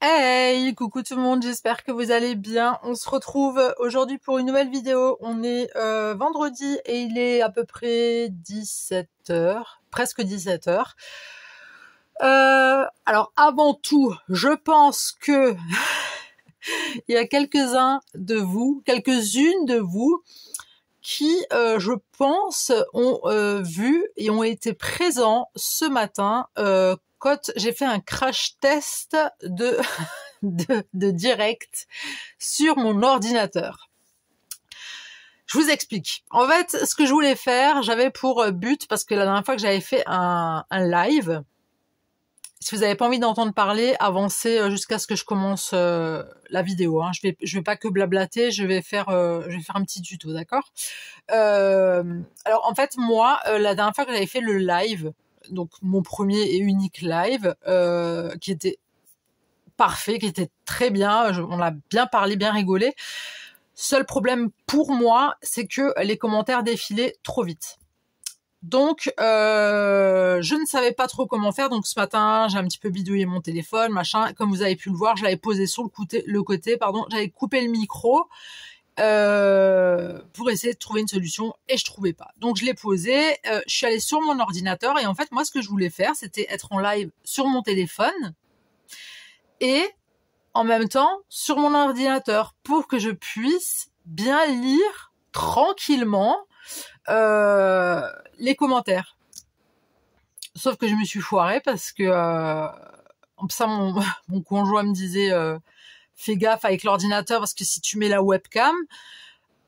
Hey, coucou tout le monde, j'espère que vous allez bien. On se retrouve aujourd'hui pour une nouvelle vidéo. On est vendredi et il est à peu près 17h, presque 17h. Alors avant tout, je pense que il y a quelques-unes de vous qui, je pense, ont vu et ont été présents ce matin quand j'ai fait un crash test de direct sur mon ordinateur. Je vous explique. En fait, ce que je voulais faire, j'avais pour but, parce que la dernière fois que j'avais fait un live, si vous n'avez pas envie d'entendre parler, avancez jusqu'à ce que je commence la vidéo. Hein. Je vais pas que blablater, je vais faire un petit tuto, d'accord. Alors en fait, moi, la dernière fois que j'avais fait le live, donc mon premier et unique live, qui était parfait, qui était très bien, on a bien parlé, bien rigolé. Seul problème pour moi, c'est que les commentaires défilaient trop vite. Donc, je ne savais pas trop comment faire. Donc, ce matin, j'ai un petit peu bidouillé mon téléphone, machin. Comme vous avez pu le voir, je l'avais posé sur le côté. J'avais coupé le micro pour essayer de trouver une solution et je trouvais pas. Donc, je l'ai posé. Je suis allée sur mon ordinateur et en fait, moi, ce que je voulais faire, c'était être en live sur mon téléphone et en même temps sur mon ordinateur pour que je puisse bien lire tranquillement les commentaires. Sauf que je me suis foirée parce que ça mon conjoint me disait fais gaffe avec l'ordinateur parce que si tu mets la webcam,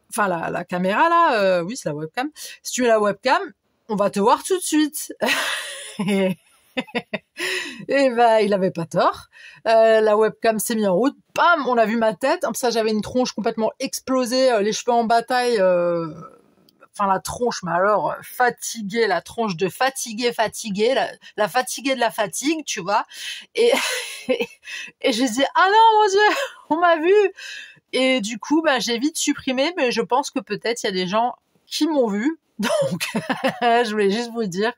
enfin la caméra là, oui c'est la webcam, si tu mets la webcam, on va te voir tout de suite. Et ben il avait pas tort. La webcam s'est mise en route, bam, on a vu ma tête. Comme ça j'avais une tronche complètement explosée, les cheveux en bataille. Enfin la tronche, mais alors fatiguée, la tronche de fatiguée, la fatiguée de la fatigue, tu vois. Et et je dis ah non mon Dieu, on m'a vu. Et du coup, bah j'ai vite supprimé, mais je pense que peut-être il y a des gens qui m'ont vu. Donc je voulais juste vous dire.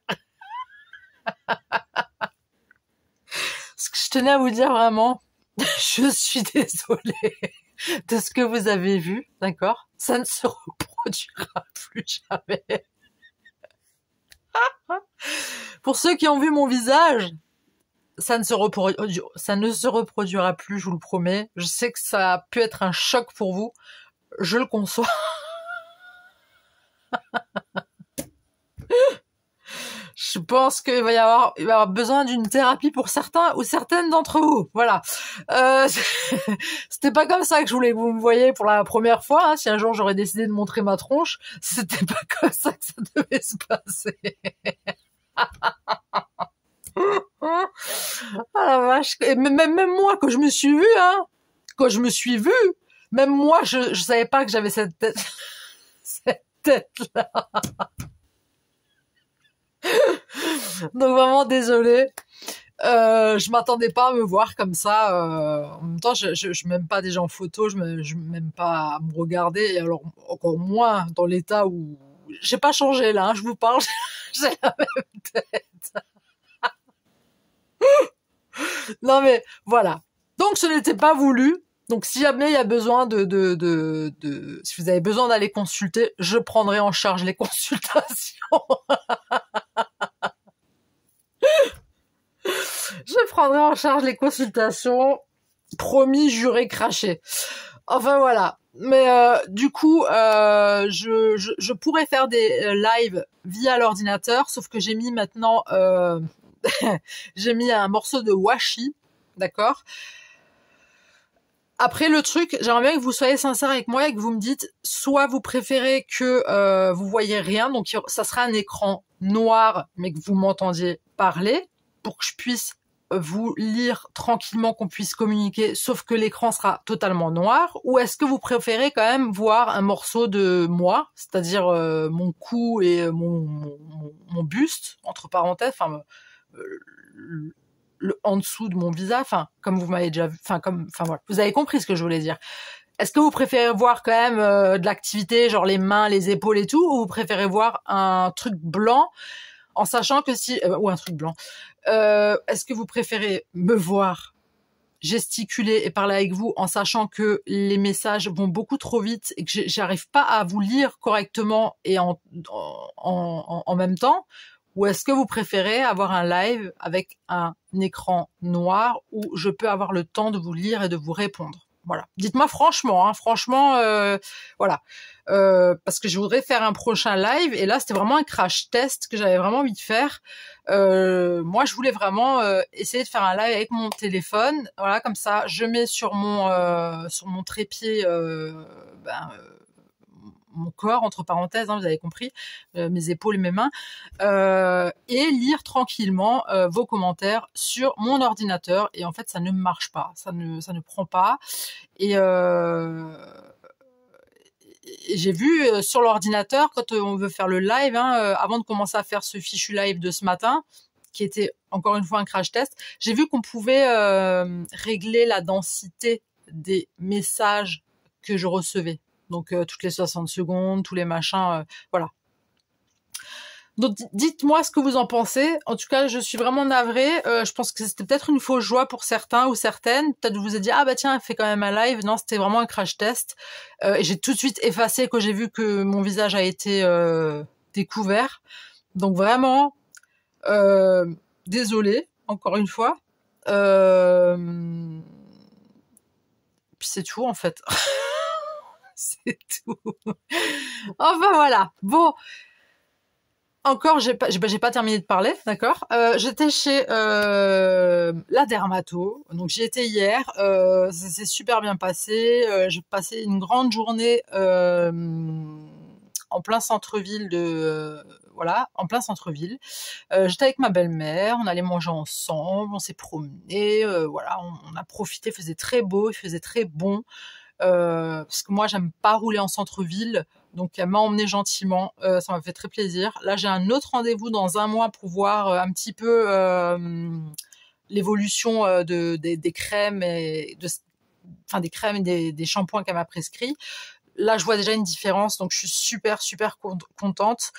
Ce que je tenais à vous dire vraiment, je suis désolée de ce que vous avez vu, d'accord? Ça ne se reproduira plus jamais. Pour ceux qui ont vu mon visage, ça ne se reproduira plus, je vous le promets. Je sais que ça a pu être un choc pour vous, je le conçois. Je pense qu'il va y avoir besoin d'une thérapie pour certains ou certaines d'entre vous. Voilà. C'était pas comme ça que je voulais que vous me voyiez pour la première fois. Hein. Si un jour j'aurais décidé de montrer ma tronche, c'était pas comme ça que ça devait se passer. Ah la vache. Et même moi, quand je me suis vue, hein, même moi, je savais pas que j'avais cette tête, cette tête-là. Donc vraiment désolée. Je m'attendais pas à me voir comme ça. En même temps, je m'aime pas déjà en photo, je m'aime pas à me regarder. Et alors encore moins dans l'état où j'ai pas changé là. Hein, je vous parle, j'ai la même tête. Non mais voilà. Donc ce n'était pas voulu. Donc si jamais il y a besoin si vous avez besoin d'aller consulter, je prendrai en charge les consultations. Je prendrai en charge les consultations. Promis, juré, craché. Enfin voilà. Mais du coup, je pourrais faire des lives via l'ordinateur, sauf que j'ai mis maintenant, j'ai mis un morceau de washi, d'accord. Après le truc, j'aimerais bien que vous soyez sincère avec moi et que vous me dites, soit vous préférez que vous voyez rien, donc ça sera un écran noir, mais que vous m'entendiez parler, pour que je puisse vous lire tranquillement, qu'on puisse communiquer, sauf que l'écran sera totalement noir, ou est-ce que vous préférez quand même voir un morceau de moi, c'est-à-dire mon cou et mon buste, entre parenthèses, enfin le en dessous de mon visage, enfin comme vous m'avez déjà vu, enfin voilà, vous avez compris ce que je voulais dire. Est-ce que vous préférez voir quand même de l'activité, genre les mains, les épaules et tout, ou vous préférez voir un truc blanc, en sachant que ou un truc blanc. Est-ce que vous préférez me voir gesticuler et parler avec vous en sachant que les messages vont beaucoup trop vite et que j'arrive pas à vous lire correctement et en même temps, ou est-ce que vous préférez avoir un live avec un écran noir où je peux avoir le temps de vous lire et de vous répondre? Voilà. Dites-moi franchement, voilà. Parce que je voudrais faire un prochain live et là c'était vraiment un crash test que j'avais vraiment envie de faire. Moi je voulais vraiment essayer de faire un live avec mon téléphone. Voilà, comme ça je mets sur mon trépied mon corps, entre parenthèses, vous avez compris, mes épaules et mes mains, et lire tranquillement vos commentaires sur mon ordinateur. Et en fait, ça ne marche pas, ça ne prend pas. Et j'ai vu sur l'ordinateur, quand on veut faire le live, avant de commencer à faire ce fichu live de ce matin, qui était encore une fois un crash test, j'ai vu qu'on pouvait régler la densité des messages que je recevais. Donc toutes les 60 secondes, tous les machins, voilà. Donc dites-moi ce que vous en pensez. En tout cas, je suis vraiment navrée. Je pense que c'était peut-être une fausse joie pour certains ou certaines. Peut-être vous vous êtes dit ah bah tiens, elle fait quand même un live. Non, c'était vraiment un crash test. Et j'ai tout de suite effacé quand j'ai vu que mon visage a été découvert. Donc vraiment, désolée encore une fois. Puis c'est tout en fait. C'est tout. Enfin voilà. Bon. Encore, j'ai pas terminé de parler, d'accord. J'étais chez la dermato, donc j'y étais hier. Ça s'est super bien passé. J'ai passé une grande journée en plein centre-ville en plein centre-ville. J'étais avec ma belle-mère, on allait manger ensemble, on s'est promené, voilà, on a profité. Il faisait très beau, il faisait très bon. Parce que moi j'aime pas rouler en centre-ville, donc elle m'a emmené gentiment, ça m'a fait très plaisir. Là j'ai un autre rendez-vous dans un mois pour voir un petit peu l'évolution des crèmes et des crèmes et des shampoings qu'elle m'a prescrit. Là, je vois déjà une différence, donc je suis super contente.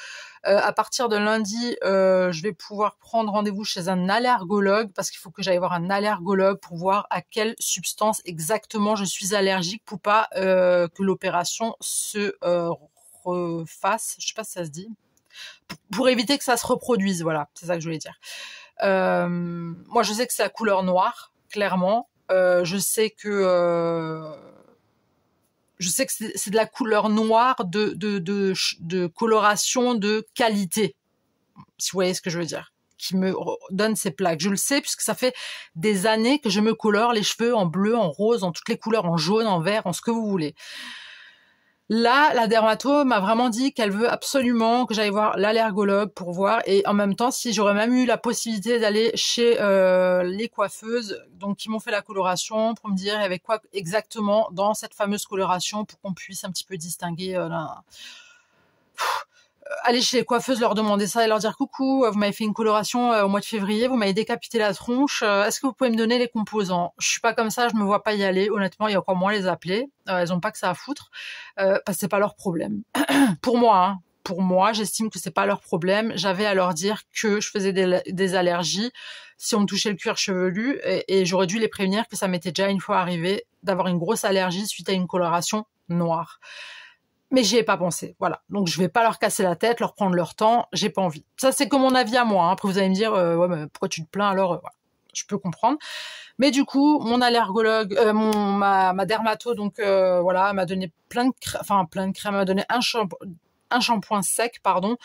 À partir de lundi, je vais pouvoir prendre rendez-vous chez un allergologue parce qu'il faut que j'aille voir un allergologue pour voir à quelle substance exactement je suis allergique pour pas que l'opération se refasse. Je sais pas si ça se dit. Pour éviter que ça se reproduise, voilà, c'est ça que je voulais dire. Moi, je sais que c'est la couleur noire, clairement. Je sais que c'est de la couleur noire de coloration de qualité, si vous voyez ce que je veux dire, qui me donne ces plaques. Je le sais puisque ça fait des années que je me colore les cheveux en bleu, en rose, en toutes les couleurs, en jaune, en vert, en ce que vous voulez. Là, la dermato m'a vraiment dit qu'elle veut absolument que j'aille voir l'allergologue pour voir, et en même temps, si j'aurais même eu la possibilité d'aller chez les coiffeuses, donc qui m'ont fait la coloration, pour me dire il y avait quoi exactement dans cette fameuse coloration pour qu'on puisse un petit peu distinguer aller chez les coiffeuses, leur demander ça et leur dire coucou, vous m'avez fait une coloration au mois de février, vous m'avez décapité la tronche, est-ce que vous pouvez me donner les composants? Je suis pas comme ça, je me vois pas y aller, honnêtement, il y a encore moins les appeler, elles ont pas que ça à foutre, parce que c'est pas leur problème. Pour moi, j'estime que c'est pas leur problème. J'avais à leur dire que je faisais des allergies si on me touchait le cuir chevelu, et j'aurais dû les prévenir que ça m'était déjà une fois arrivé d'avoir une grosse allergie suite à une coloration noire. Mais j'y ai pas pensé, voilà. Donc je vais pas leur casser la tête, leur prendre leur temps, j'ai pas envie. Ça c'est comme mon avis à moi. Après vous allez me dire ouais mais pourquoi tu te plains alors voilà. Je peux comprendre. Mais du coup mon allergologue, ma dermato donc voilà, m'a donné plein de crèmes, m'a donné un shampoing sec pardon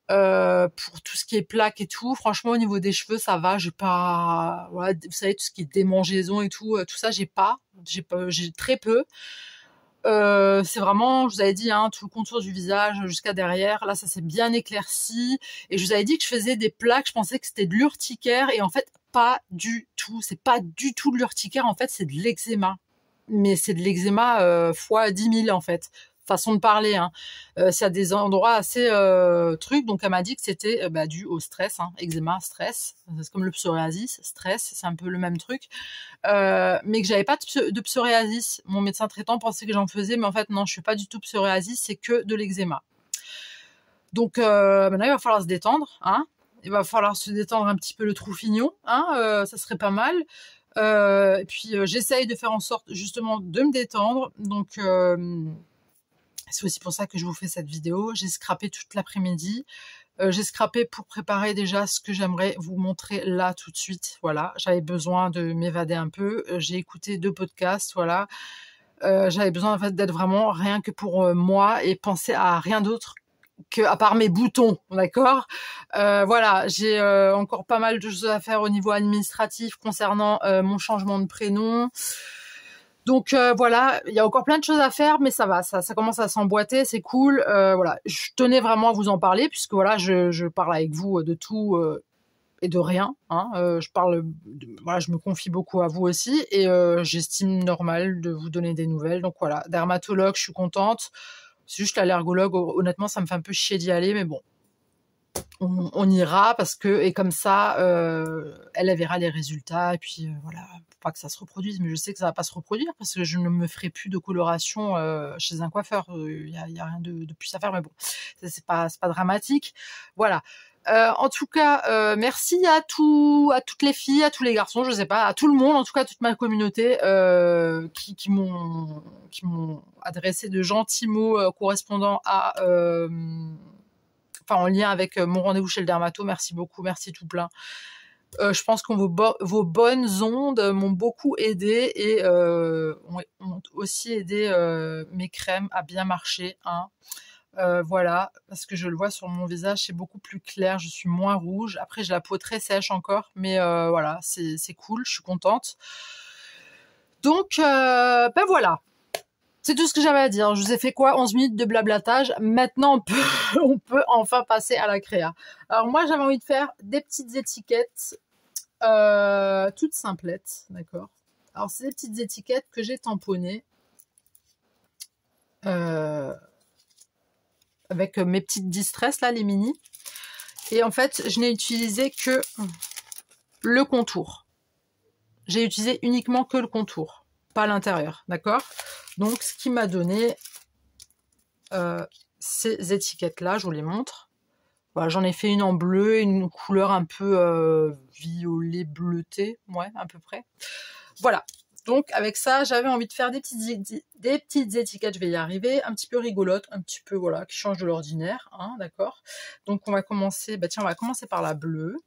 pour tout ce qui est plaques et tout. Franchement au niveau des cheveux ça va, j'ai pas voilà, vous savez tout ce qui est démangeaison et tout ça j'ai très peu. C'est vraiment, je vous avais dit, tout le contour du visage jusqu'à derrière. Là, ça s'est bien éclairci. Et je vous avais dit que je faisais des plaques. Je pensais que c'était de l'urticaire. Et en fait, pas du tout. C'est pas du tout de l'urticaire. En fait, c'est de l'eczéma. Mais c'est de l'eczéma fois 10 000, en fait. Façon de parler. C'est à des endroits assez trucs. Donc, elle m'a dit que c'était dû au stress. Eczéma, stress. C'est comme le psoriasis. Stress, c'est un peu le même truc. Mais que j'avais pas de psoriasis. Mon médecin traitant pensait que j'en faisais, mais en fait non, je fais pas du tout psoriasis, c'est que de l'eczéma. Donc maintenant il va falloir se détendre, il va falloir se détendre un petit peu le troufignon, ça serait pas mal. Et puis j'essaye de faire en sorte justement de me détendre. Donc c'est aussi pour ça que je vous fais cette vidéo. J'ai scrappé toute l'après-midi. J'ai scrappé pour préparer déjà ce que j'aimerais vous montrer là tout de suite. Voilà, j'avais besoin de m'évader un peu. J'ai écouté 2 podcasts, voilà. J'avais besoin en fait d'être vraiment rien que pour moi et penser à rien d'autre que à part mes boutons, d'accord. Voilà, j'ai encore pas mal de choses à faire au niveau administratif concernant mon changement de prénom. Donc voilà, il y a encore plein de choses à faire, mais ça va, ça commence à s'emboîter, c'est cool. Voilà, je tenais vraiment à vous en parler puisque voilà, je parle avec vous de tout et de rien. Hein. Voilà, je me confie beaucoup à vous aussi et j'estime normal de vous donner des nouvelles. Donc voilà, dermatologue, je suis contente. C'est juste l'allergologue, honnêtement, ça me fait un peu chier d'y aller, mais bon. On ira parce que et comme ça elle verra les résultats et puis voilà, pour pas que ça se reproduise, mais je sais que ça va pas se reproduire parce que je ne me ferai plus de coloration chez un coiffeur. Y a rien de plus à faire, mais bon, c'est pas dramatique. Voilà. En tout cas, merci à toutes les filles, à tous les garçons, je sais pas, à tout le monde, en tout cas à toute ma communauté qui m'ont adressé de gentils mots correspondant à en lien avec mon rendez-vous chez le dermato. Merci beaucoup, merci tout plein. Je pense que vos bonnes ondes m'ont beaucoup aidé et ont aussi aidé mes crèmes à bien marcher. Hein. Voilà, parce que je le vois sur mon visage, c'est beaucoup plus clair, je suis moins rouge. Après, j'ai la peau très sèche encore, mais voilà, c'est cool, je suis contente. Donc, ben voilà. C'est tout ce que j'avais à dire. Je vous ai fait quoi 11 minutes de blablatage. Maintenant, on peut enfin passer à la créa. Alors moi, j'avais envie de faire des petites étiquettes toutes simplettes, d'accord. Alors, c'est des petites étiquettes que j'ai tamponnées avec mes petites distress, là, les mini. Et en fait, je n'ai utilisé que le contour. J'ai utilisé uniquement que le contour, pas l'intérieur, d'accord. Donc, ce qui m'a donné ces étiquettes-là, je vous les montre. Voilà, j'en ai fait une en bleu, une couleur un peu violet bleuté, ouais, à peu près. Voilà. Donc avec ça, j'avais envie de faire des petites étiquettes, je vais y arriver, un petit peu rigolotes, un petit peu voilà, qui changent de l'ordinaire, hein, d'accord. Donc on va commencer, bah tiens, on va commencer par la bleue.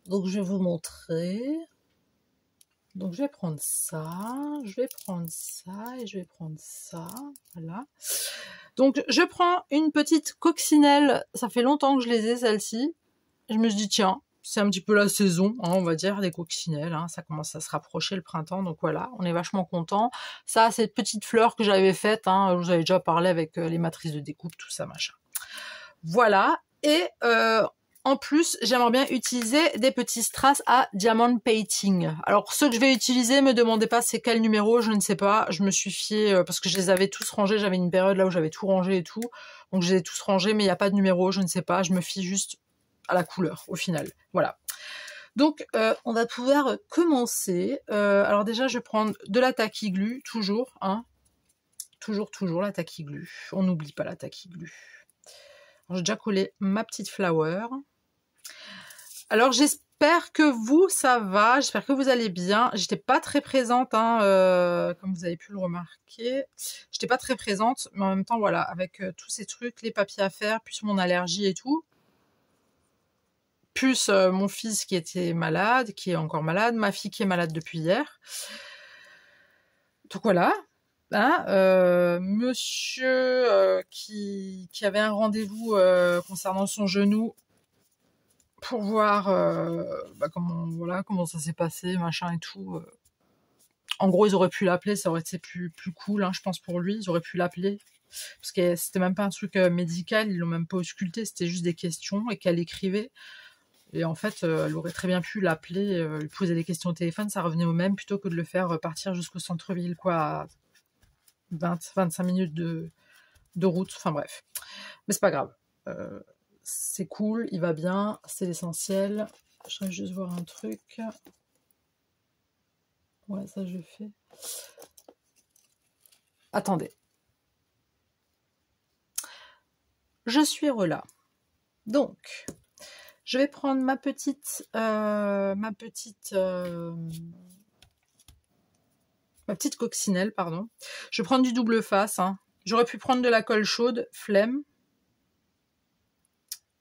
Donc je vais vous montrer. Donc je vais prendre ça, je vais prendre ça et je vais prendre ça, voilà. Donc je prends une petite coccinelle, ça fait longtemps que je les ai celles-ci. Je me suis dit tiens, c'est un petit peu la saison, hein, on va dire, des coccinelles, hein, ça commence à se rapprocher le printemps, donc voilà, on est vachement content. Ça, c'est cette petite fleur que j'avais faite, hein, je vous avais déjà parlé avec les matrices de découpe, tout ça, machin. Voilà, et en plus, j'aimerais bien utiliser des petits strass à diamond painting. Alors, ceux que je vais utiliser, me demandez pas c'est quel numéro, je ne sais pas. Je me suis fiée, parce que je les avais tous rangés, j'avais une période là où j'avais tout rangé et tout. Donc, je les ai tous rangés, mais il n'y a pas de numéro, je ne sais pas. Je me fie juste à la couleur, au final. Voilà. Donc, on va pouvoir commencer. Alors déjà, je vais prendre de la Tacky Glue, toujours. Hein. Toujours la Tacky Glue. On n'oublie pas la Tacky Glue. J'ai déjà collé ma petite flower. Alors j'espère que vous, ça va, j'espère que vous allez bien. J'étais pas très présente, hein, comme vous avez pu le remarquer. J'étais pas très présente, mais en même temps, voilà, avec tous ces trucs, les papiers à faire, plus mon allergie et tout, plus mon fils qui était malade, qui est encore malade, ma fille qui est malade depuis hier. Donc voilà. Hein, monsieur qui avait un rendez-vous concernant son genou pour voir comment ça s'est passé, machin et tout. En gros, ils auraient pu l'appeler, ça aurait été plus cool, hein, je pense, pour lui. Ils auraient pu l'appeler. Parce que c'était même pas un truc médical, ils l'ont même pas ausculté, c'était juste des questions et qu'elle écrivait. Et en fait, elle aurait très bien pu l'appeler, lui poser des questions au téléphone, ça revenait au même, plutôt que de le faire partir jusqu'au centre-ville, quoi, à 20-25 minutes de route. Enfin bref. Mais c'est pas grave. C'est cool, il va bien, c'est l'essentiel. Je vais juste voir un truc. Ouais, ça je fais. Attendez. Je suis relâ. Donc, Je vais prendre ma petite coccinelle, pardon. Je vais prendre du double face. Hein. J'aurais pu prendre de la colle chaude, flemme.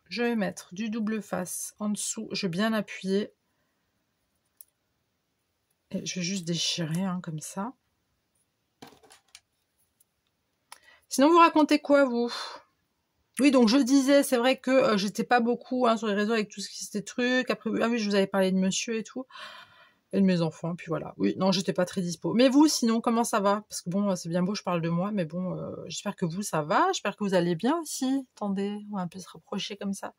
Je vais mettre du double face en dessous. Je vais bien appuyer. Et je vais juste déchirer hein, comme ça. Sinon, vous racontez quoi, vous? Oui, donc je disais, c'est vrai que j'étais pas beaucoup hein, sur les réseaux avec tout ce qui c'était truc. Après, ah oui, je vous avais parlé de monsieur et tout. Et de mes enfants, puis voilà. Oui, non, j'étais pas très dispo. Mais vous, sinon, comment ça va? Parce que bon, c'est bien beau, je parle de moi, mais bon, j'espère que vous, ça va. J'espère que vous allez bien aussi. Attendez, on va un peu se rapprocher comme ça.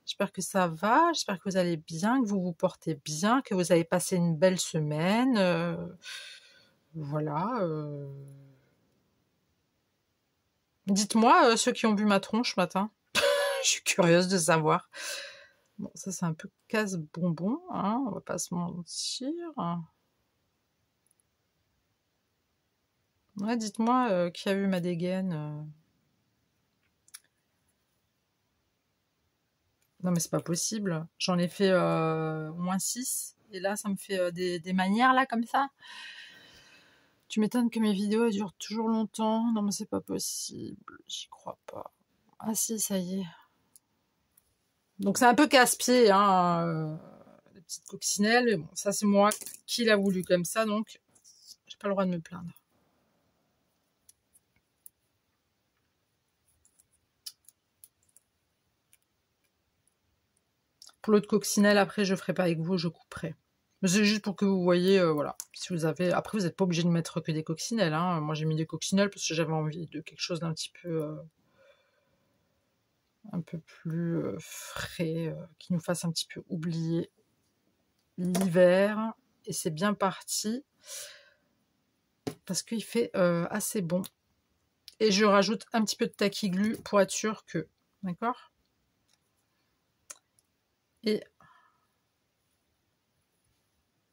J'espère que ça va. J'espère que vous allez bien, que vous vous portez bien, que vous avez passé une belle semaine. Voilà. Dites-moi, ceux qui ont vu ma tronche ce matin. Je suis curieuse de savoir. Bon, ça, c'est un peu casse-bonbon, hein, on va pas se mentir. Ouais, dites-moi qui a vu ma dégaine. Non, mais c'est pas possible. J'en ai fait au moins 6. Et là, ça me fait des manières, là, comme ça. Tu m'étonnes que mes vidéos elles durent toujours longtemps. Non, mais c'est pas possible. J'y crois pas. Ah si, ça y est. Donc, c'est un peu casse-pied, hein. Les petites coccinelles. Mais bon, ça, c'est moi qui l'a voulu comme ça. Donc, j'ai pas le droit de me plaindre. Pour l'autre coccinelle, après, je ferai pas avec vous, je couperai. Mais c'est juste pour que vous voyez, voilà. Si vous avez, après, vous n'êtes pas obligé de mettre que des coccinelles. Hein. Moi, j'ai mis des coccinelles parce que j'avais envie de quelque chose d'un petit peu, un peu plus frais, qui nous fasse un petit peu oublier l'hiver. Et c'est bien parti parce qu'il fait assez bon. Et je rajoute un petit peu de Tacky Glue pour être sûr que, d'accord. Et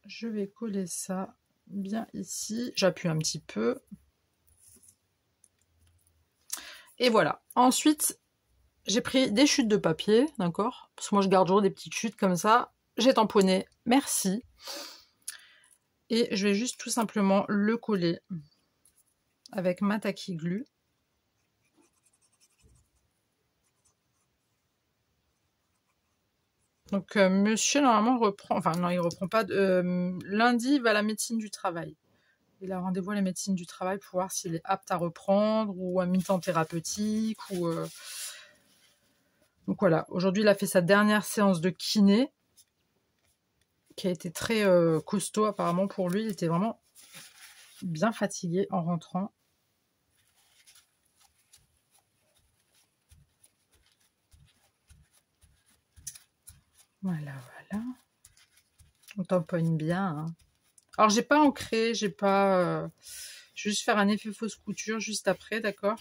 je vais coller ça bien ici. J'appuie un petit peu. Et voilà. Ensuite, j'ai pris des chutes de papier, d'accord? Parce que moi, je garde toujours des petites chutes comme ça. J'ai tamponné. Merci. Et je vais juste tout simplement le coller avec ma Tacky Glue. Donc, monsieur, normalement, reprend... Enfin, non, il reprend pas. Lundi, il va à la médecine du travail. Il a rendez-vous à la médecine du travail pour voir s'il est apte à reprendre ou à mi-temps thérapeutique. Donc voilà, aujourd'hui, il a fait sa dernière séance de kiné qui a été très costaud apparemment pour lui. Il était vraiment bien fatigué en rentrant. Voilà, voilà. On tamponne bien. Hein. Alors, j'ai pas ancré, j'ai pas... Je vais juste faire un effet fausse couture juste après, d'accord?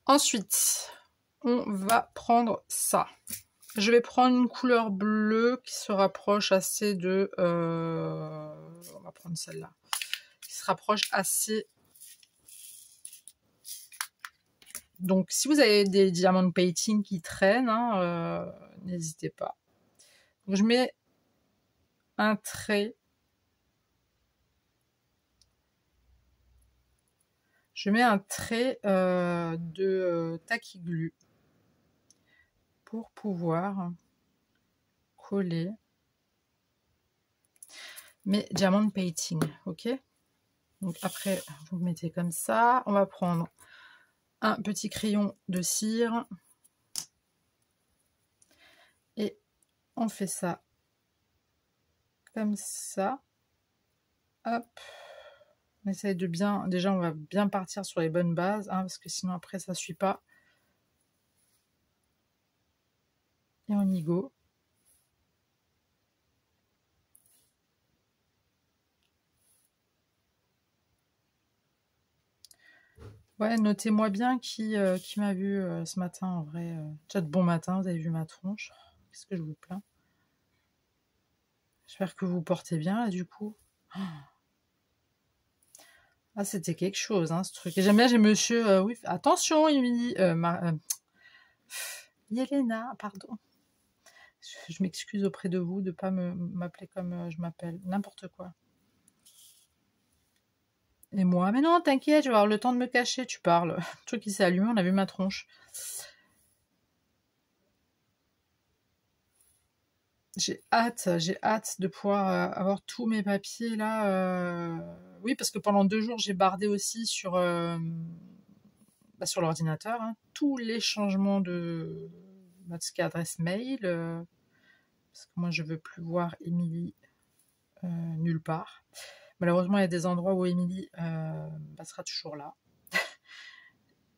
Ensuite, on va prendre ça. Je vais prendre une couleur bleue qui se rapproche assez de... on va prendre celle-là. Qui se rapproche assez... Donc, si vous avez des diamond painting qui traînent, hein, n'hésitez pas. Donc, je mets un trait. Je mets un trait de Tacky Glue pour pouvoir coller mes diamond painting, ok? Donc après, vous mettez comme ça. On va prendre un petit crayon de cire et on fait ça comme ça. Hop. On essaye de bien... Déjà, on va bien partir sur les bonnes bases, hein, parce que sinon après, ça ne suit pas. Et on y go. Ouais, notez-moi bien qui m'a vu ce matin, en vrai. Déjà de bon matin, vous avez vu ma tronche. Qu'est-ce que je vous plains? J'espère que vous vous portez bien, là, du coup. Ah, c'était quelque chose, hein, ce truc. Et j'aime bien, j'ai monsieur... oui, attention, il me dit... Yelena, pardon. Je m'excuse auprès de vous de ne pas m'appeler comme je m'appelle. N'importe quoi. Et moi, mais non, t'inquiète, je vais avoir le temps de me cacher. Tu parles. Le truc qui s'est allumé, on a vu ma tronche. J'ai hâte de pouvoir avoir tous mes papiers là. Oui, parce que pendant 2 jours, j'ai bardé aussi sur l'ordinateur, hein, tous les changements de adresse mail. Parce que moi, je veux plus voir Émilie nulle part. Malheureusement, il y a des endroits où Émilie sera toujours là.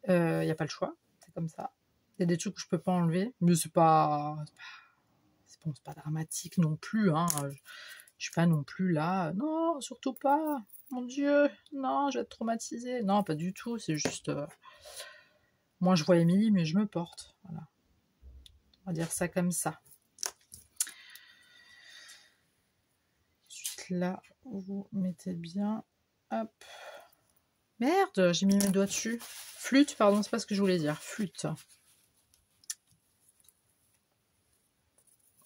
Il n'y a pas le choix, c'est comme ça. Il y a des trucs que je peux pas enlever, mais c'est pas dramatique non plus. Hein. Je suis pas non plus là. Non, surtout pas. Mon Dieu, non, je vais être traumatisée. Non, pas du tout. C'est juste. Moi, je vois Émilie, mais je me porte. Voilà. On va dire ça comme ça. Ensuite, là, vous mettez bien. Hop. Merde, j'ai mis mes doigts dessus. Flûte, pardon, c'est pas ce que je voulais dire. Flûte.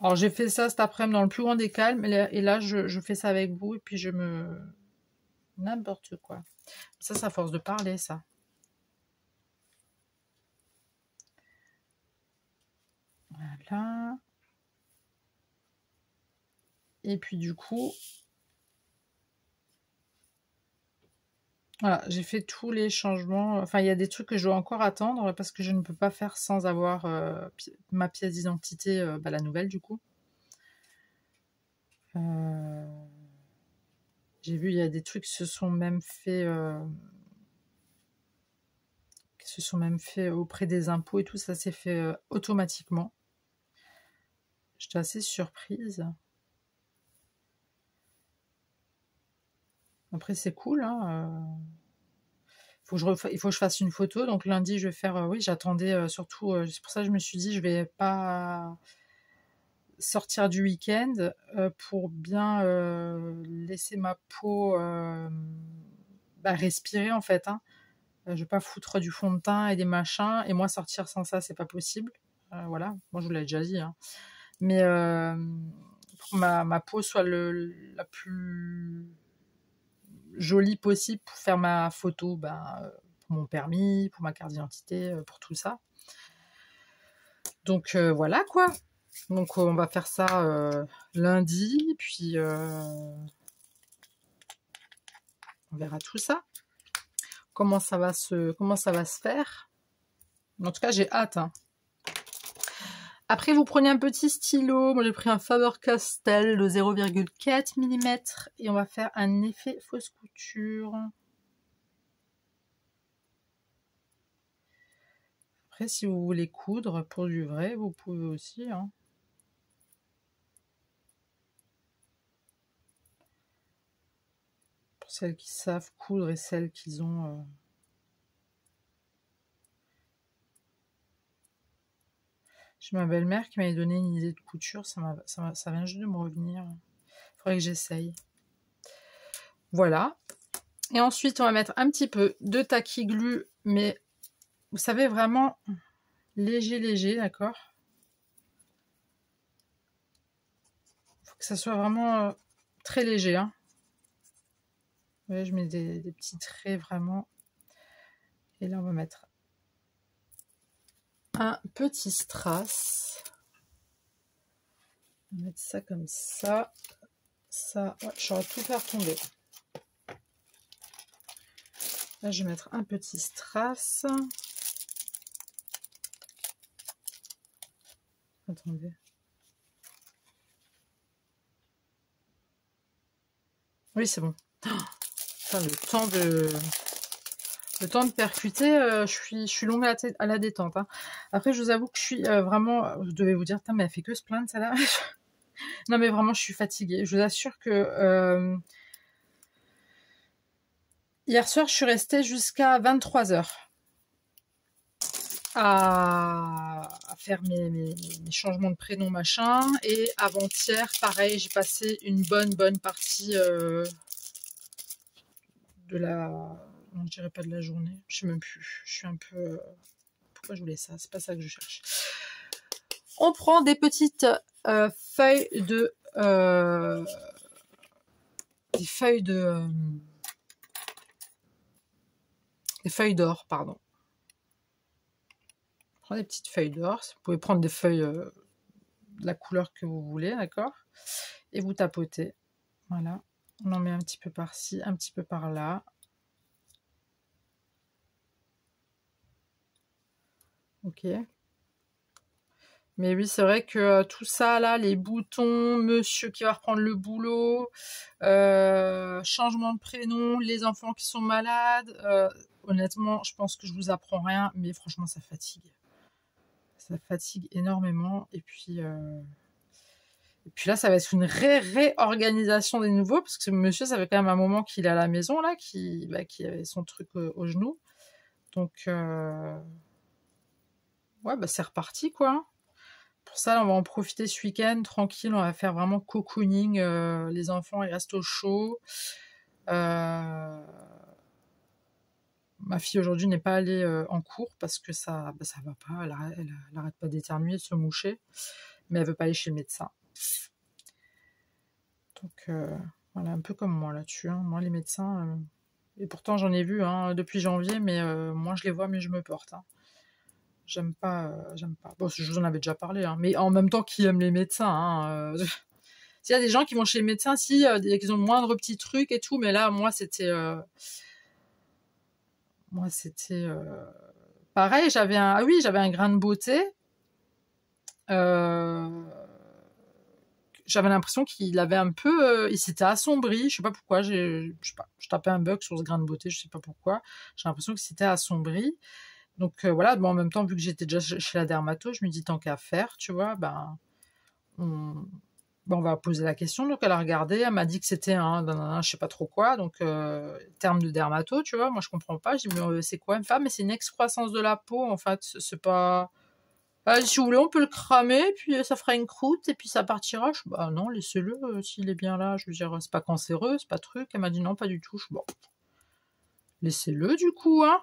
Alors j'ai fait ça cet après-midi dans le plus grand des calmes, et là je fais ça avec vous, et puis je me... N'importe quoi. Ça, c'est à force de parler, ça. Voilà. Et puis du coup... Voilà, j'ai fait tous les changements. Enfin, il y a des trucs que je dois encore attendre, parce que je ne peux pas faire sans avoir ma pièce d'identité, la nouvelle du coup. J'ai vu, il y a des trucs qui se sont même fait... auprès des impôts et tout, ça s'est fait automatiquement. J'étais assez surprise. Après, c'est cool. Hein. Il faut que je fasse une photo. Donc lundi, je vais faire... oui, j'attendais surtout... c'est pour ça que je me suis dit, je vais pas sortir du week-end pour bien laisser ma peau respirer, en fait. Hein. Je vais pas foutre du fond de teint et des machins. Et moi, sortir sans ça, c'est pas possible. Voilà. Moi, je vous l'ai déjà dit. Hein. Mais pour que ma peau soit la plus jolie possible pour faire ma photo, pour mon permis, pour ma carte d'identité, pour tout ça. Donc voilà quoi. Donc on va faire ça lundi, puis on verra tout ça. Comment ça va se faire. En tout cas, j'ai hâte. Hein. Après, vous prenez un petit stylo. Moi, j'ai pris un Faber-Castell de 0,4 mm. Et on va faire un effet fausse couture. Après, si vous voulez coudre pour du vrai, vous pouvez aussi. Hein. Pour celles qui savent coudre et celles qui ont... J'ai ma belle-mère qui m'avait donné une idée de couture. Ça vient juste de me revenir. Il faudrait que j'essaye. Voilà. Et ensuite, on va mettre un petit peu de Tacky Glue. Mais vous savez, vraiment léger, d'accord? Il faut que ça soit vraiment très léger. Hein. Vous voyez, je mets des petits traits vraiment. Et là, on va mettre un petit strass. On va mettre ça comme ça. Ça, ouais, j'aurais tout faire tomber. Là, je vais mettre un petit strass. Attendez. Oui, c'est bon. Enfin, le temps de percuter, je suis longue à la détente. Hein. Après, je vous avoue que je suis vraiment... Je devais vous dire, mais elle fait que se plaindre, ça là. Non, mais vraiment, je suis fatiguée. Je vous assure que... hier soir, je suis restée jusqu'à 23h à faire mes changements de prénom, machin. Et avant-hier, pareil, j'ai passé une bonne partie de la... Non, je dirais pas de la journée. Je sais même plus. Je suis un peu... Pourquoi je voulais ça? C'est pas ça que je cherche. On prend des petites feuilles de... des feuilles de... des feuilles d'or, pardon. On prend des petites feuilles d'or. Vous pouvez prendre des feuilles de la couleur que vous voulez, d'accord? Et vous tapotez. Voilà. On en met un petit peu par-ci, un petit peu par-là. Ok. Mais oui, c'est vrai que tout ça, là, les boutons, monsieur qui va reprendre le boulot, changement de prénom, les enfants qui sont malades, honnêtement, je pense que je vous apprends rien, mais franchement, ça fatigue. Ça fatigue énormément. Et puis là, ça va être une réorganisation des nouveaux, parce que ce monsieur, ça fait quand même un moment qu'il est à la maison, là, qui avait son truc au genou. Donc, ouais, bah c'est reparti, quoi. Pour ça, on va en profiter ce week-end, tranquille, on va faire vraiment cocooning, les enfants, ils restent au chaud. Ma fille, aujourd'hui, n'est pas allée en cours, parce que ça va pas, elle arrête pas d'éternuer, de se moucher, mais elle veut pas aller chez le médecin. Donc, voilà, un peu comme moi là-dessus, hein. Moi, les médecins, et pourtant j'en ai vu hein, depuis janvier, mais moi je les vois, mais je me porte, hein. J'aime pas. Bon, je vous en avais déjà parlé, hein, mais en même temps, qui aime les médecins, hein, S'il y a des gens qui vont chez le médecin, si, ils ont le moindre petit truc et tout, mais là, moi, c'était pareil, j'avais un grain de beauté. J'avais l'impression qu'il avait un peu, il s'était assombri. Je sais pas pourquoi. Je sais pas. Je tapais un bug sur ce grain de beauté. Je sais pas pourquoi. J'ai l'impression que c'était assombri. Donc voilà. Bon, en même temps, vu que j'étais déjà chez la dermato, je me dis tant qu'à faire, tu vois, on va poser la question. Donc elle a regardé. Elle m'a dit que c'était je sais pas trop quoi. Donc terme de dermato, tu vois. Moi, je comprends pas. Je dis mais c'est quoi une femme? Mais c'est une excroissance de la peau. En fait, c'est pas. Si vous voulez, on peut le cramer, puis ça fera une croûte, et puis ça partira. Bah non, laissez-le, s'il est bien là. Je veux dire, c'est pas cancéreux, c'est pas truc. Elle m'a dit non, pas du tout. Bon, laissez-le du coup, hein.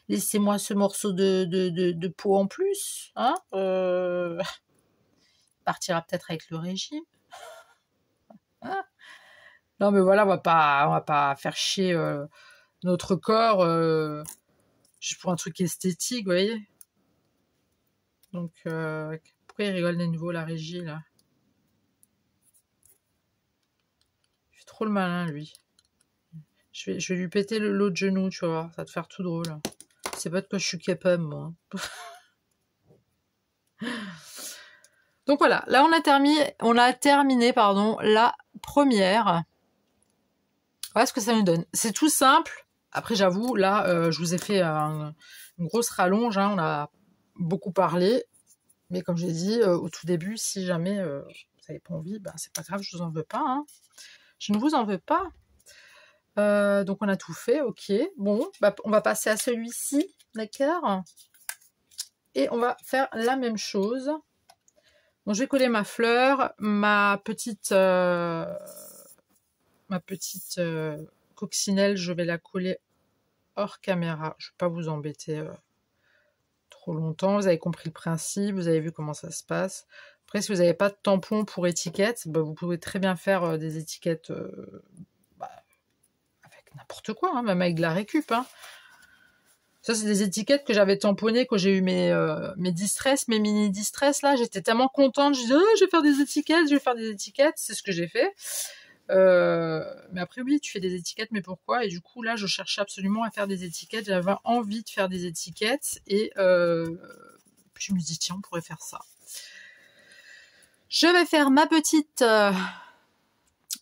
Laissez-moi ce morceau de peau en plus, hein. Partira peut-être avec le régime. Hein. Non, mais voilà, on va pas faire chier notre corps juste pour un truc esthétique, vous voyez. Donc, pourquoi il rigole de nouveau, la régie, là? Il fait trop le malin, lui. Je vais lui péter l'autre genou, tu vois. Ça va te faire tout drôle. C'est pas de quoi je suis capable, moi. Donc voilà, là on a terminé, la première. Voilà ce que ça nous donne. C'est tout simple. Après, j'avoue, là, je vous ai fait une grosse rallonge, hein. On a beaucoup parlé. Mais comme j'ai dit au tout début, si jamais vous n'avez pas envie, c'est pas grave, je vous en veux pas, hein. Je ne vous en veux pas. Donc on a tout fait, ok. Bon, on va passer à celui-ci, d'accord? Et on va faire la même chose. Donc je vais coller ma fleur, ma petite coccinelle, je vais la coller hors caméra. Je ne vais pas vous embêter trop longtemps. Vous avez compris le principe, vous avez vu comment ça se passe. Après, si vous n'avez pas de tampon pour étiquette, vous pouvez très bien faire des étiquettes avec n'importe quoi, hein, même avec de la récup, hein. Ça, c'est des étiquettes que j'avais tamponnées quand j'ai eu mes distress, mes mini distress, là. J'étais tellement contente. Je disais, oh, je vais faire des étiquettes. C'est ce que j'ai fait. Mais après, oui, tu fais des étiquettes, mais pourquoi? Et du coup, là, je cherchais absolument à faire des étiquettes. J'avais envie de faire des étiquettes. Et puis, je me dis, tiens, on pourrait faire ça. Je vais faire ma petite...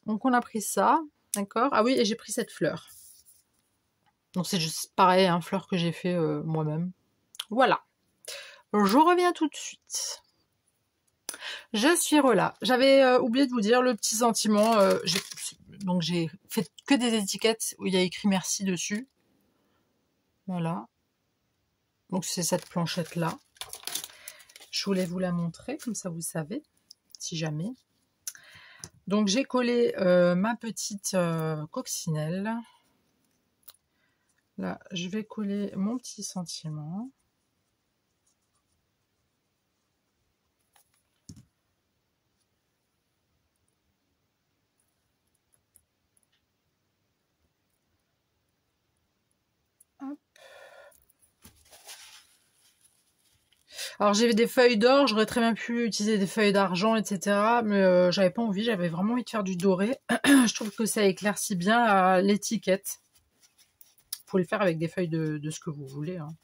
Donc, on a pris ça. D'accord? Ah oui, et j'ai pris cette fleur. Donc c'est juste pareil, un fleur que j'ai fait moi-même. Voilà. Je reviens tout de suite. Je suis relà. J'avais oublié de vous dire le petit sentiment. Donc j'ai fait que des étiquettes où il y a écrit merci dessus. Voilà. Donc c'est cette planchette là. Je voulais vous la montrer, comme ça vous savez, si jamais. Donc j'ai collé ma petite coccinelle. Là, je vais coller mon petit sentiment. Alors j'ai des feuilles d'or, j'aurais très bien pu utiliser des feuilles d'argent, etc. Mais j'avais pas envie, j'avais vraiment envie de faire du doré. Je trouve que ça éclaircit bien l'étiquette. Vous pouvez le faire avec des feuilles de ce que vous voulez. Hein.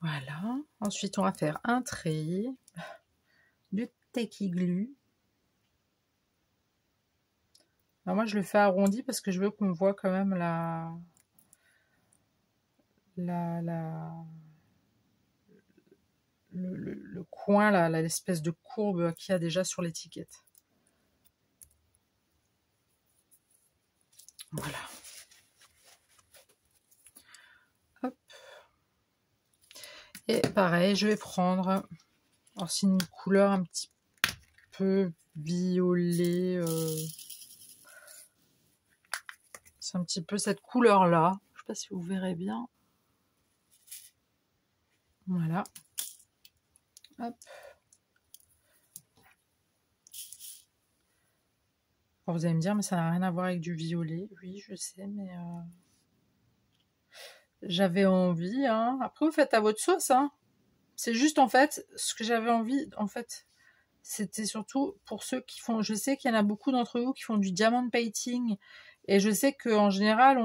Voilà. Ensuite, on va faire un trait, du Tacky Glue. Alors moi, je le fais arrondi parce que je veux qu'on voit quand même le coin, l'espèce de courbe qu'il y a déjà sur l'étiquette. Voilà. Hop. Et pareil, je vais prendre, alors c'est une couleur un petit peu violet, c'est un petit peu cette couleur-là. Je ne sais pas si vous verrez bien. Voilà. Hop. Alors vous allez me dire, mais ça n'a rien à voir avec du violet. Oui, je sais, mais j'avais envie. Hein. Après, vous faites à votre sauce. Hein. C'est juste, en fait, ce que j'avais envie, en fait, c'était surtout pour ceux qui font... Je sais qu'il y en a beaucoup d'entre vous qui font du diamond painting. Et je sais qu'en général,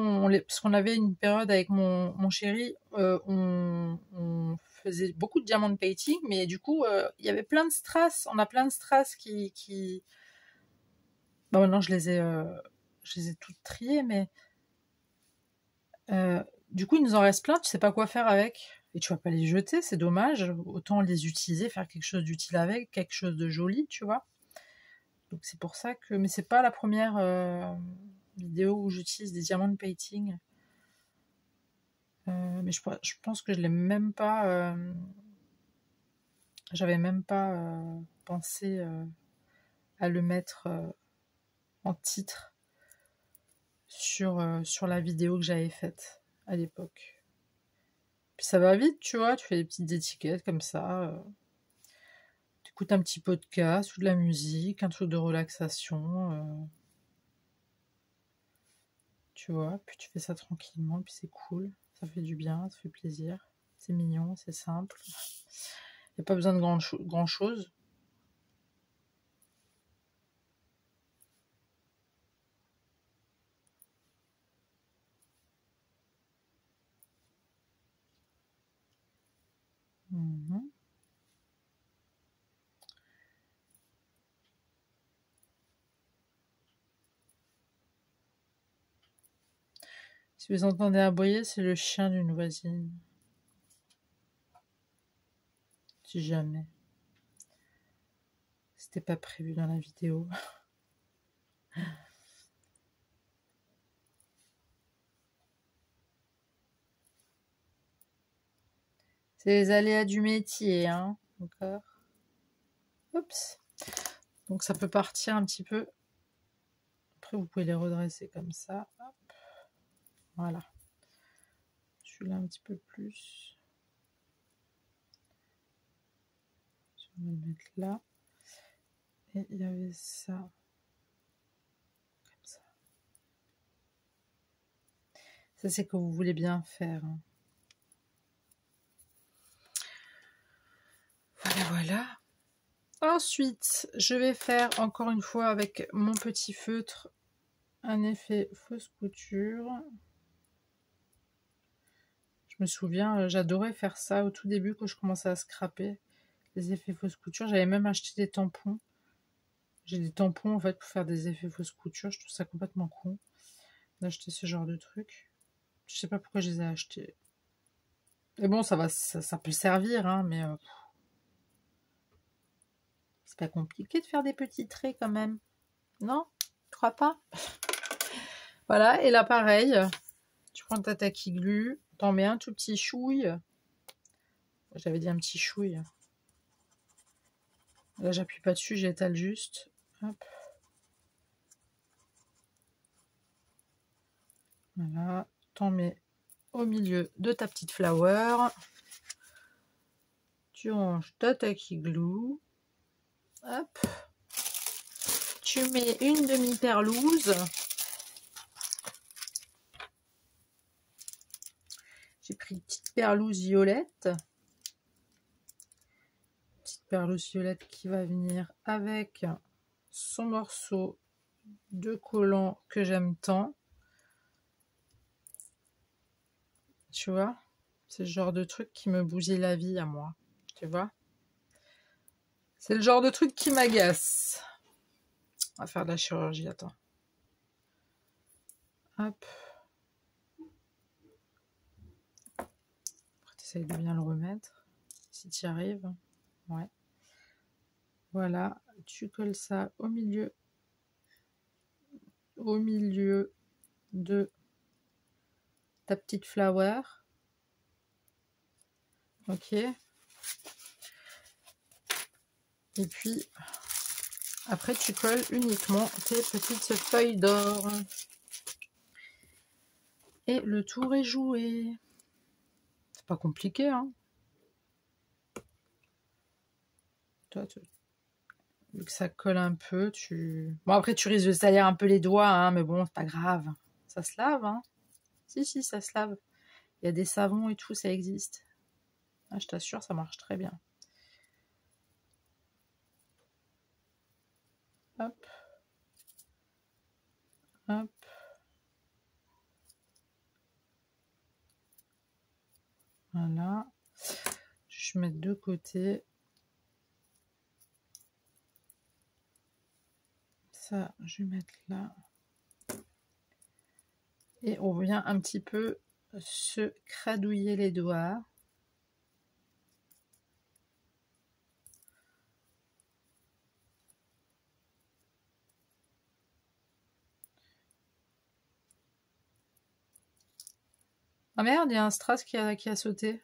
parce qu'on avait une période avec mon chéri, on faisait beaucoup de diamond painting, mais du coup, il y avait plein de strass. On a plein de strass qui... Bon, maintenant, je les ai toutes triées, mais du coup, il nous en reste plein, tu sais pas quoi faire avec. Et tu vas pas les jeter, c'est dommage. Autant les utiliser, faire quelque chose d'utile avec, quelque chose de joli, tu vois. Donc c'est pour ça que... Mais c'est pas la première vidéo où j'utilise des diamond painting. Mais je pense que je l'ai même pas... J'avais même pas pensé à le mettre en titre sur la vidéo que j'avais faite à l'époque. Puis ça va vite, tu vois, tu fais des petites étiquettes comme ça. Tu écoutes un petit podcast ou de la musique, un truc de relaxation. Tu vois, puis tu fais ça tranquillement, puis c'est cool. Ça fait du bien, ça fait plaisir. C'est mignon, c'est simple. Il n'y a pas besoin de grand chose. Si vous entendez aboyer, c'est le chien d'une voisine. Si jamais. C'était pas prévu dans la vidéo. C'est les aléas du métier, hein. Encore. Oups. Donc ça peut partir un petit peu. Après, vous pouvez les redresser comme ça. Hop. Voilà. Celui-là un petit peu plus. Je vais le mettre là. Et il y avait ça. Comme ça. Ça, c'est que vous voulez bien faire. Hein. Voilà, voilà. Ensuite, je vais faire encore une fois avec mon petit feutre un effet fausse couture. Je me souviens, j'adorais faire ça au tout début quand je commençais à scraper les effets fausse couture. J'avais même acheté des tampons. J'ai des tampons en fait pour faire des effets fausse couture. Je trouve ça complètement con d'acheter ce genre de truc. Je sais pas pourquoi je les ai achetés. Et bon, ça peut servir, hein, mais c'est pas compliqué de faire des petits traits quand même. Non? Tu crois pas? Voilà, et là pareil, tu prends ta Tacky Glue, t'en mets un tout petit chouille. J'avais dit un petit chouille. Là, j'appuie pas dessus, j'étale juste. Hop. Voilà, t'en mets au milieu de ta petite flower. Tu ranges ta Tacky Glue. Hop. Tu mets une demi-perlouse. J'ai pris pris une petite perlouse violette. Petite perlouse violette qui va venir avec son morceau de collant que j'aime tant. Tu vois, c'est le genre de truc qui me bousille la vie à moi. Tu vois, c'est le genre de truc qui m'agace. On va faire de la chirurgie, attends. Hop. Après, t'essayes de bien le remettre. Si tu y arrives. Ouais. Voilà, tu colles ça au milieu de ta petite flower. Ok. Et puis, après, tu colles uniquement tes petites feuilles d'or. Et le tour est joué. C'est pas compliqué, hein. Toi, vu que ça colle un peu, tu... Bon, après, tu risques de salir un peu les doigts, hein, mais bon, c'est pas grave. Ça se lave, hein. Si, ça se lave. Il y a des savons et tout, ça existe. Ah, je t'assure, ça marche très bien. Hop. Hop. Voilà. Je mets de côté. Ça, je vais mettre là. Et on vient un petit peu se cradouiller les doigts. Ah merde, il y a un strass qui a sauté.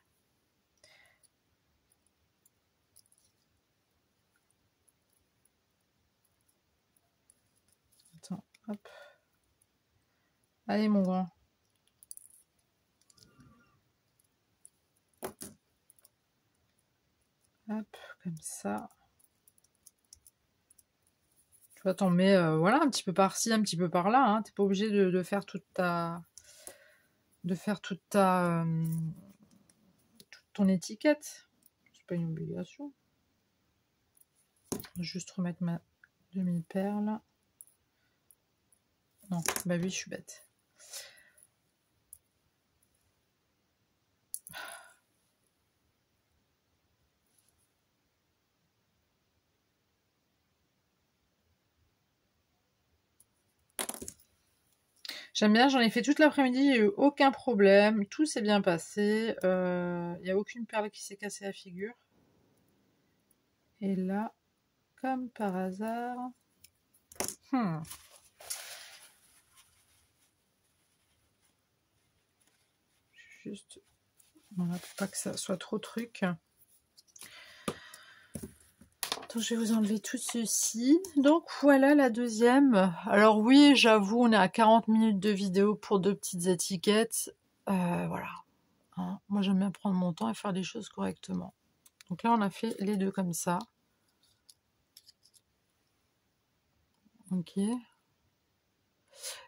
Attends, hop. Allez mon grand. Hop, comme ça. Tu vois, t'en mets voilà, un petit peu par-ci, un petit peu par-là. Hein. T'es pas obligé de faire toute ta... toute ton étiquette. C'est pas une obligation. Je vais juste remettre ma demi-perle. Non, bah oui, je suis bête. J'aime bien, j'en ai fait toute l'après-midi, il n'y a eu aucun problème, tout s'est bien passé, il n'y a aucune perle qui s'est cassée la figure. Et là, comme par hasard, juste, voilà, pour pas que ça soit trop truc. Donc je vais vous enlever tout ceci. Donc voilà la deuxième. Alors oui, j'avoue, on est à 40 minutes de vidéo pour deux petites étiquettes. Voilà. Hein, moi j'aime bien prendre mon temps et faire les choses correctement. Donc là on a fait les deux comme ça. Ok.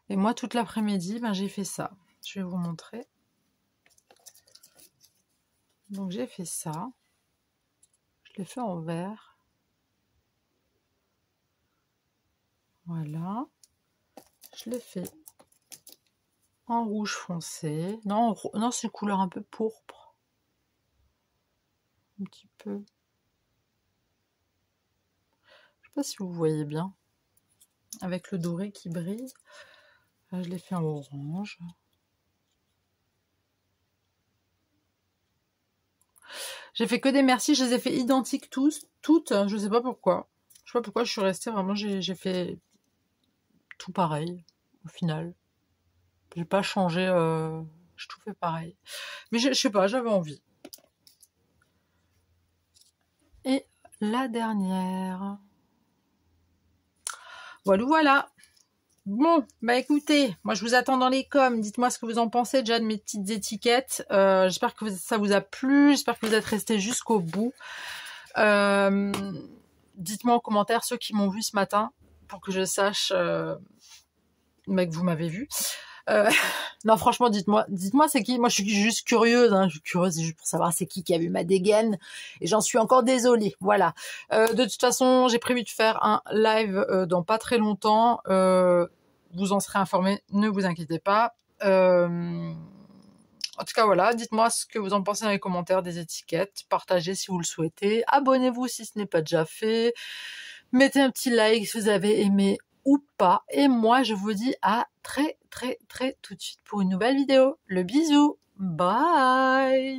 Et moi toute l'après-midi, ben, j'ai fait ça. Je vais vous montrer. Donc j'ai fait ça. Je l'ai fait en vert. Voilà. Je l'ai fait en rouge foncé. Non, non, c'est une couleur un peu pourpre. Un petit peu. Je sais pas si vous voyez bien. Avec le doré qui brille. Là, je l'ai fait en orange. J'ai fait que des merci. Je les ai fait identiques toutes. Je sais pas pourquoi. Je sais pas pourquoi je suis restée. Vraiment, j'ai fait tout pareil. Au final. J'ai pas changé. J'ai tout fait pareil. Mais je sais pas, j'avais envie. Et la dernière. Voilà. Bon, bah écoutez, moi je vous attends dans les coms. Dites-moi ce que vous en pensez déjà de mes petites étiquettes. J'espère que ça vous a plu. J'espère que vous êtes restés jusqu'au bout. Dites-moi en commentaire ceux qui m'ont vu ce matin pour que je sache que vous m'avez vu. Non, franchement, dites-moi c'est qui. Moi, je suis juste curieuse, hein. Je suis curieuse juste pour savoir c'est qui a vu ma dégaine. Et j'en suis encore désolée. Voilà. De toute façon, j'ai prévu de faire un live dans pas très longtemps. Vous en serez informés, ne vous inquiétez pas. En tout cas, voilà, dites-moi ce que vous en pensez dans les commentaires des étiquettes. Partagez si vous le souhaitez. Abonnez-vous si ce n'est pas déjà fait. Mettez un petit like si vous avez aimé ou pas. Et moi, je vous dis à très tout de suite pour une nouvelle vidéo. Le bisou. Bye.